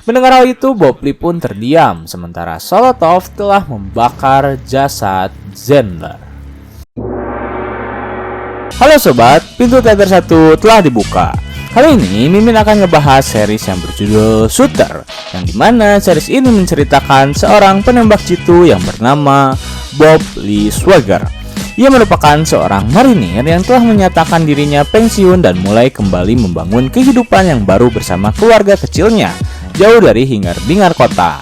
Mendengar hal itu, Bob Lee pun terdiam, sementara Solotov telah membakar jasad Zender. Halo sobat, pintu teater 1 telah dibuka. Kali ini Mimin akan ngebahas series yang berjudul Shooter, yang dimana series ini menceritakan seorang penembak jitu yang bernama Bob Lee Swagger. Ia merupakan seorang marinir yang telah menyatakan dirinya pensiun dan mulai kembali membangun kehidupan yang baru bersama keluarga kecilnya, jauh dari hingar-bingar kota.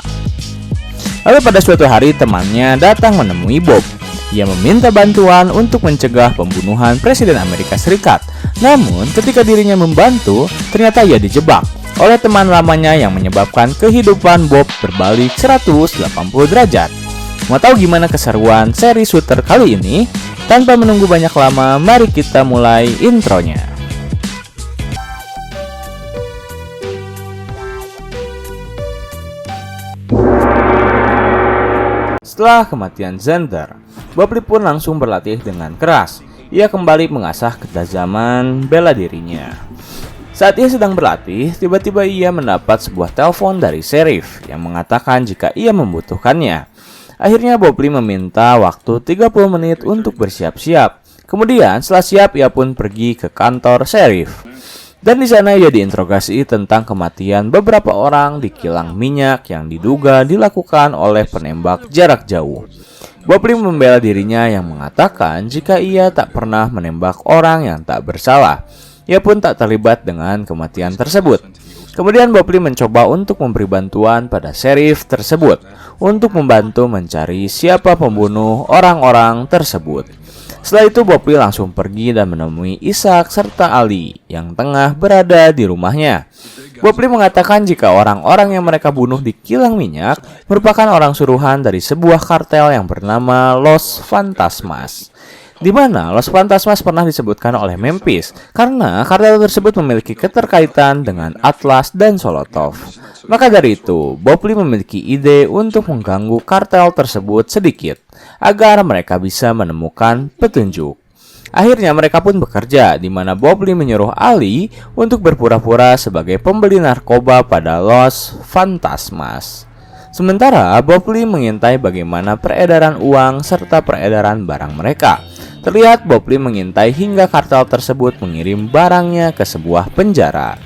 Lalu pada suatu hari temannya datang menemui Bob. Ia meminta bantuan untuk mencegah pembunuhan Presiden Amerika Serikat. Namun ketika dirinya membantu, ternyata ia dijebak oleh teman lamanya yang menyebabkan kehidupan Bob berbalik 180 derajat. Mau tahu gimana keseruan seri Shooter kali ini? Tanpa menunggu banyak lama, mari kita mulai intronya. Setelah kematian Zender, Bob Lee pun langsung berlatih dengan keras. Ia kembali mengasah ketajaman bela dirinya. Saat ia sedang berlatih, tiba-tiba ia mendapat sebuah telepon dari Sheriff yang mengatakan jika ia membutuhkannya. Akhirnya Bob Lee meminta waktu 30 menit untuk bersiap-siap. Kemudian setelah siap ia pun pergi ke kantor Sheriff. Dan di sana ia diinterogasi tentang kematian beberapa orang di kilang minyak yang diduga dilakukan oleh penembak jarak jauh. Bob Lee membela dirinya yang mengatakan jika ia tak pernah menembak orang yang tak bersalah. Ia pun tak terlibat dengan kematian tersebut. Kemudian Bob Lee mencoba untuk memberi bantuan pada Sheriff tersebut untuk membantu mencari siapa pembunuh orang-orang tersebut. Setelah itu Bob Lee langsung pergi dan menemui Ishak serta Ali yang tengah berada di rumahnya. Bob Lee mengatakan jika orang-orang yang mereka bunuh di kilang minyak merupakan orang suruhan dari sebuah kartel yang bernama Los Fantasmas, di mana Los Fantasmas pernah disebutkan oleh Memphis karena kartel tersebut memiliki keterkaitan dengan Atlas dan Solotov. Maka dari itu, Bob Lee memiliki ide untuk mengganggu kartel tersebut sedikit agar mereka bisa menemukan petunjuk. Akhirnya mereka pun bekerja, di mana Bob Lee menyuruh Ali untuk berpura-pura sebagai pembeli narkoba pada Los Fantasmas. Sementara Bob Lee mengintai bagaimana peredaran uang serta peredaran barang mereka. Terlihat Bob Lee mengintai hingga kartel tersebut mengirim barangnya ke sebuah penjara.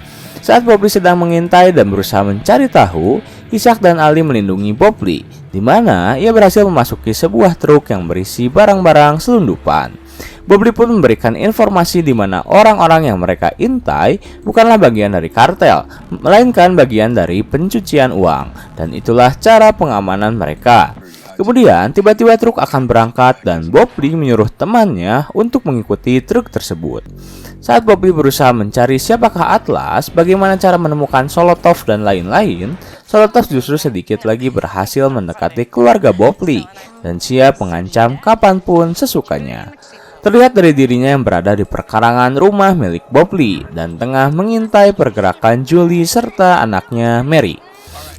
Saat Bob Lee sedang mengintai dan berusaha mencari tahu, Ishak dan Ali melindungi Bob Lee, di mana ia berhasil memasuki sebuah truk yang berisi barang-barang selundupan. Bob Lee pun memberikan informasi di mana orang-orang yang mereka intai bukanlah bagian dari kartel, melainkan bagian dari pencucian uang, dan itulah cara pengamanan mereka. Kemudian tiba-tiba truk akan berangkat dan Bob Lee menyuruh temannya untuk mengikuti truk tersebut. Saat Bob Lee berusaha mencari siapakah Atlas, bagaimana cara menemukan Solotov dan lain-lain, Solotov justru sedikit lagi berhasil mendekati keluarga Bob Lee dan siap mengancam kapanpun sesukanya. Terlihat dari dirinya yang berada di perkarangan rumah milik Bob Lee dan tengah mengintai pergerakan Julie serta anaknya Mary.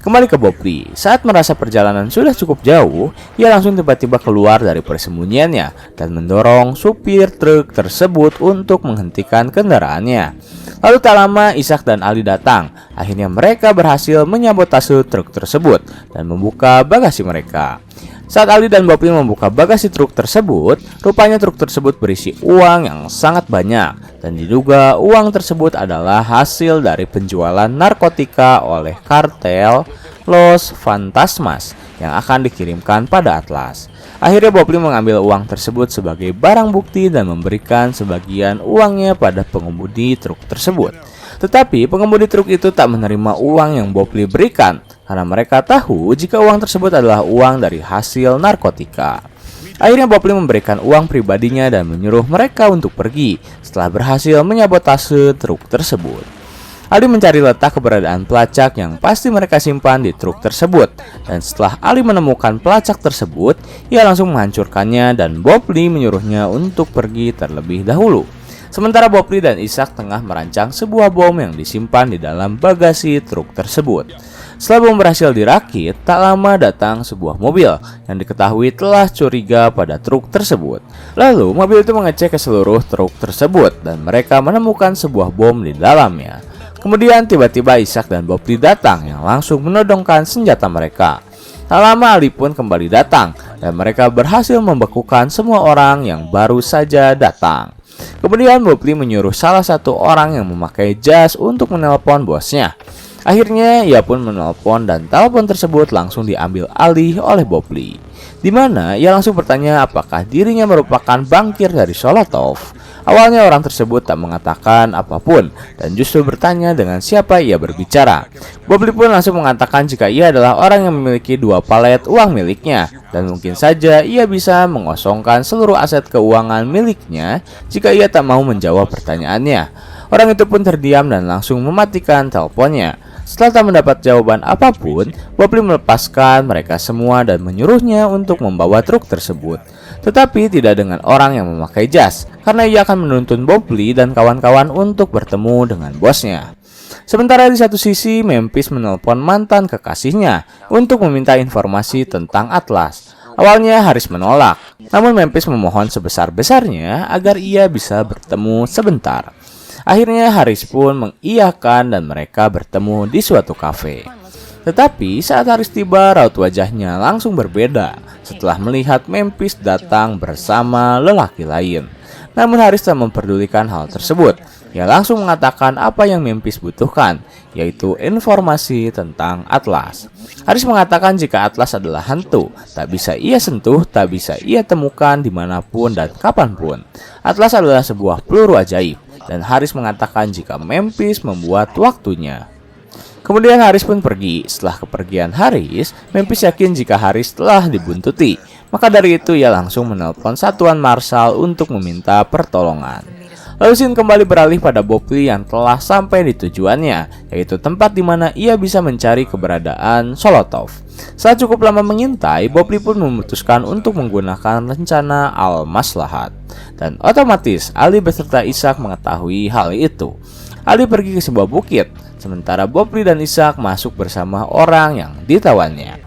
Kembali ke Bob Lee, saat merasa perjalanan sudah cukup jauh, ia langsung tiba-tiba keluar dari persembunyiannya dan mendorong supir truk tersebut untuk menghentikan kendaraannya. Lalu tak lama Ishak dan Ali datang. Akhirnya mereka berhasil menyabotase truk tersebut dan membuka bagasi mereka. Saat Ali dan Bob Lee membuka bagasi truk tersebut, rupanya truk tersebut berisi uang yang sangat banyak dan diduga uang tersebut adalah hasil dari penjualan narkotika oleh kartel Los Fantasmas yang akan dikirimkan pada Atlas. Akhirnya Bob Lee mengambil uang tersebut sebagai barang bukti dan memberikan sebagian uangnya pada pengemudi truk tersebut. Tetapi pengemudi truk itu tak menerima uang yang Bob Lee berikan karena mereka tahu jika uang tersebut adalah uang dari hasil narkotika. Akhirnya Bob Lee memberikan uang pribadinya dan menyuruh mereka untuk pergi setelah berhasil menyabotase truk tersebut. Ali mencari letak keberadaan pelacak yang pasti mereka simpan di truk tersebut, dan setelah Ali menemukan pelacak tersebut, ia langsung menghancurkannya dan Bob Lee menyuruhnya untuk pergi terlebih dahulu. Sementara Bob Lee dan Ishak tengah merancang sebuah bom yang disimpan di dalam bagasi truk tersebut. Setelah bom berhasil dirakit, tak lama datang sebuah mobil yang diketahui telah curiga pada truk tersebut. Lalu mobil itu mengecek ke seluruh truk tersebut dan mereka menemukan sebuah bom di dalamnya. Kemudian tiba-tiba Ishak dan Bobli datang yang langsung menodongkan senjata mereka. Tak lama Ali pun kembali datang dan mereka berhasil membekukan semua orang yang baru saja datang. Kemudian Bobli menyuruh salah satu orang yang memakai jas untuk menelpon bosnya. Akhirnya ia pun menelpon dan telepon tersebut langsung diambil alih oleh Bobli, di mana ia langsung bertanya apakah dirinya merupakan bangkir dari Sholotov. Awalnya orang tersebut tak mengatakan apapun dan justru bertanya dengan siapa ia berbicara. Bobli pun langsung mengatakan jika ia adalah orang yang memiliki 2 palet uang miliknya dan mungkin saja ia bisa mengosongkan seluruh aset keuangan miliknya jika ia tak mau menjawab pertanyaannya. Orang itu pun terdiam dan langsung mematikan teleponnya. Setelah tak mendapat jawaban apapun, Bobli melepaskan mereka semua dan menyuruhnya untuk membawa truk tersebut. Tetapi tidak dengan orang yang memakai jas, karena ia akan menuntun Bobli dan kawan-kawan untuk bertemu dengan bosnya. Sementara di satu sisi, Memphis menelpon mantan kekasihnya untuk meminta informasi tentang Atlas. Awalnya Haris menolak, namun Memphis memohon sebesar-besarnya agar ia bisa bertemu sebentar. Akhirnya Haris pun mengiyakan dan mereka bertemu di suatu kafe. Tetapi saat Haris tiba, raut wajahnya langsung berbeda setelah melihat Memphis datang bersama lelaki lain. Namun Haris tak memperdulikan hal tersebut. Ia langsung mengatakan apa yang Memphis butuhkan, yaitu informasi tentang Atlas. Haris mengatakan jika Atlas adalah hantu, tak bisa ia sentuh, tak bisa ia temukan dimanapun dan kapanpun. Atlas adalah sebuah peluru ajaib, dan Haris mengatakan jika Memphis membuat waktunya. Kemudian Haris pun pergi. Setelah kepergian Haris, Memphis yakin jika Haris telah dibuntuti. Maka dari itu ia langsung menelpon satuan Marshal untuk meminta pertolongan. Lalu scene kembali beralih pada Bobli yang telah sampai di tujuannya, yaitu tempat di mana ia bisa mencari keberadaan Sholotov. Setelah cukup lama mengintai, Bobli pun memutuskan untuk menggunakan rencana Al-Maslahat. Dan otomatis Ali beserta Ishak mengetahui hal itu. Ali pergi ke sebuah bukit, sementara Bobli dan Ishak masuk bersama orang yang ditawannya.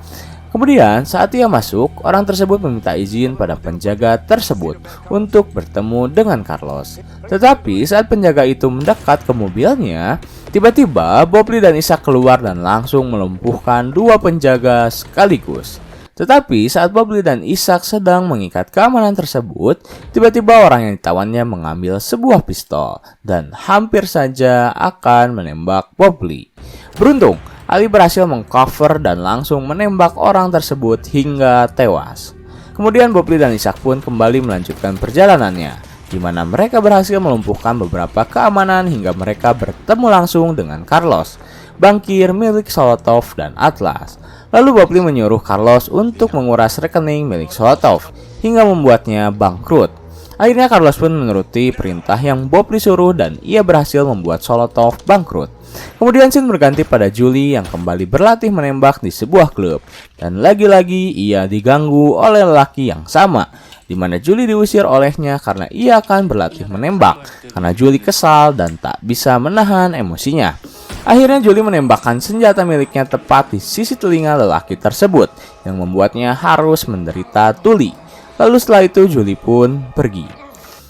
Kemudian saat ia masuk, orang tersebut meminta izin pada penjaga tersebut untuk bertemu dengan Carlos. Tetapi saat penjaga itu mendekat ke mobilnya, tiba-tiba Bobli dan Ishak keluar dan langsung melumpuhkan 2 penjaga sekaligus. Tetapi saat Bobli dan Ishak sedang mengikat keamanan tersebut, tiba-tiba orang yang ditawannya mengambil sebuah pistol dan hampir saja akan menembak Bobli. Beruntung, Ali berhasil mengcover dan langsung menembak orang tersebut hingga tewas. Kemudian Bobli dan Ishak pun kembali melanjutkan perjalanannya, di mana mereka berhasil melumpuhkan beberapa keamanan hingga mereka bertemu langsung dengan Carlos, bankir milik Sholotov dan Atlas. Lalu Bobli menyuruh Carlos untuk menguras rekening milik Sholotov hingga membuatnya bangkrut. Akhirnya Carlos pun menuruti perintah yang Bobli suruh dan ia berhasil membuat Sholotov bangkrut. Kemudian scene berganti pada Julie yang kembali berlatih menembak di sebuah klub. Dan lagi-lagi ia diganggu oleh lelaki yang sama, di mana Julie diusir olehnya karena ia akan berlatih menembak, karena Julie kesal dan tak bisa menahan emosinya. Akhirnya Julie menembakkan senjata miliknya tepat di sisi telinga lelaki tersebut, yang membuatnya harus menderita tuli. Lalu setelah itu Julie pun pergi.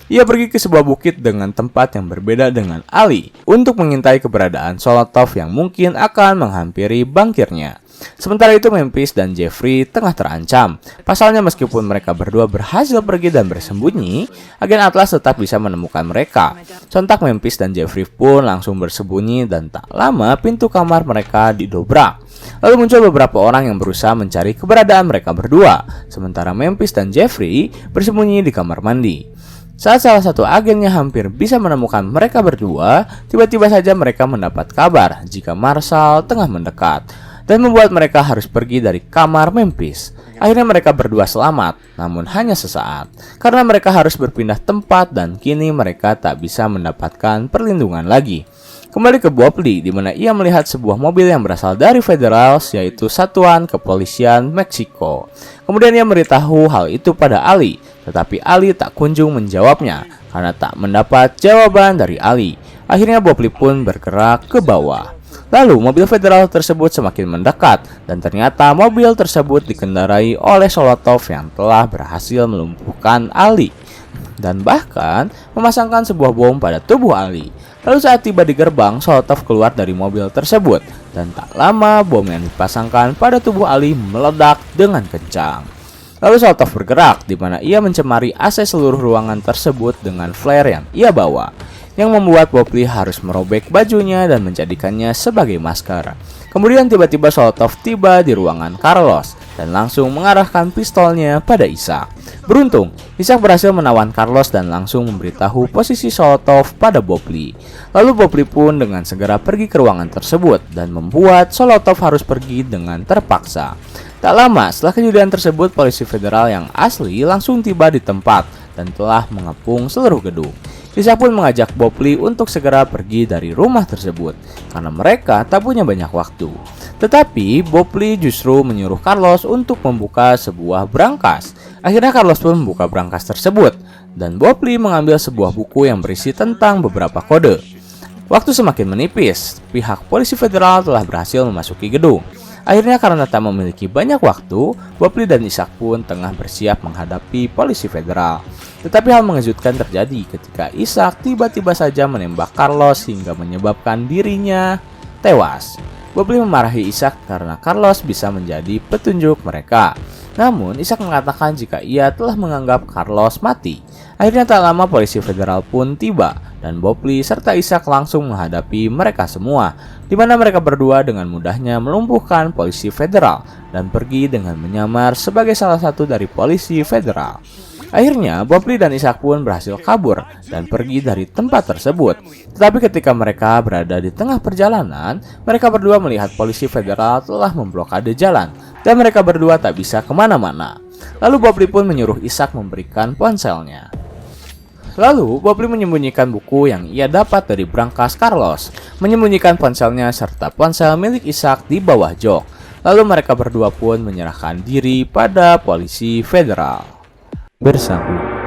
Ia pergi ke sebuah bukit dengan tempat yang berbeda dengan Ali untuk mengintai keberadaan Sholotov yang mungkin akan menghampiri bangkirnya. Sementara itu Memphis dan Jeffrey tengah terancam. Pasalnya meskipun mereka berdua berhasil pergi dan bersembunyi, agen Atlas tetap bisa menemukan mereka. Sontak Memphis dan Jeffrey pun langsung bersembunyi dan tak lama pintu kamar mereka didobrak. Lalu muncul beberapa orang yang berusaha mencari keberadaan mereka berdua. Sementara Memphis dan Jeffrey bersembunyi di kamar mandi. Saat salah satu agennya hampir bisa menemukan mereka berdua, tiba-tiba saja mereka mendapat kabar jika Marshal tengah mendekat dan membuat mereka harus pergi dari kamar Memphis. Akhirnya mereka berdua selamat, namun hanya sesaat, karena mereka harus berpindah tempat dan kini mereka tak bisa mendapatkan perlindungan lagi. Kembali ke Bobli, di mana ia melihat sebuah mobil yang berasal dari Federals, yaitu Satuan Kepolisian Meksiko. Kemudian ia memberitahu hal itu pada Ali, tetapi Ali tak kunjung menjawabnya karena tak mendapat jawaban dari Ali. Akhirnya Bobli pun bergerak ke bawah. Lalu mobil federal tersebut semakin mendekat dan ternyata mobil tersebut dikendarai oleh Sholotov yang telah berhasil melumpuhkan Ali dan bahkan memasangkan sebuah bom pada tubuh Ali. Lalu saat tiba di gerbang, Sholotov keluar dari mobil tersebut dan tak lama bom yang dipasangkan pada tubuh Ali meledak dengan kencang. Lalu Sholotov bergerak di mana ia mencemari AC seluruh ruangan tersebut dengan flare yang ia bawa, yang membuat Bob Lee harus merobek bajunya dan menjadikannya sebagai masker. Kemudian tiba-tiba Sholotov tiba di ruangan Carlos dan langsung mengarahkan pistolnya pada Ishak. Beruntung, Ishak berhasil menawan Carlos dan langsung memberitahu posisi Sholotov pada Bob Lee. Lalu Bob Lee pun dengan segera pergi ke ruangan tersebut dan membuat Sholotov harus pergi dengan terpaksa. Tak lama setelah kejadian tersebut, polisi federal yang asli langsung tiba di tempat dan telah mengepung seluruh gedung. Ishak pun mengajak Bob Lee untuk segera pergi dari rumah tersebut karena mereka tak punya banyak waktu. Tetapi Bob Lee justru menyuruh Carlos untuk membuka sebuah brankas. Akhirnya Carlos pun membuka brankas tersebut dan Bob Lee mengambil sebuah buku yang berisi tentang beberapa kode. Waktu semakin menipis, pihak polisi federal telah berhasil memasuki gedung. Akhirnya karena tak memiliki banyak waktu, Bob Lee dan Ishak pun tengah bersiap menghadapi polisi federal. Tetapi hal mengejutkan terjadi ketika Ishak tiba-tiba saja menembak Carlos hingga menyebabkan dirinya tewas. Bob Lee memarahi Ishak karena Carlos bisa menjadi petunjuk mereka. Namun Ishak mengatakan jika ia telah menganggap Carlos mati. Akhirnya tak lama polisi federal pun tiba dan Bob Lee serta Ishak langsung menghadapi mereka semua, di mana mereka berdua dengan mudahnya melumpuhkan polisi federal dan pergi dengan menyamar sebagai salah satu dari polisi federal. Akhirnya Bob Lee dan Ishak pun berhasil kabur dan pergi dari tempat tersebut. Tetapi ketika mereka berada di tengah perjalanan, mereka berdua melihat polisi federal telah memblokade jalan dan mereka berdua tak bisa kemana-mana. Lalu Bob Lee pun menyuruh Ishak memberikan ponselnya. Lalu Bob Lee menyembunyikan buku yang ia dapat dari brankas Carlos, menyembunyikan ponselnya serta ponsel milik Ishak di bawah jok. Lalu mereka berdua pun menyerahkan diri pada polisi federal. Bersambung.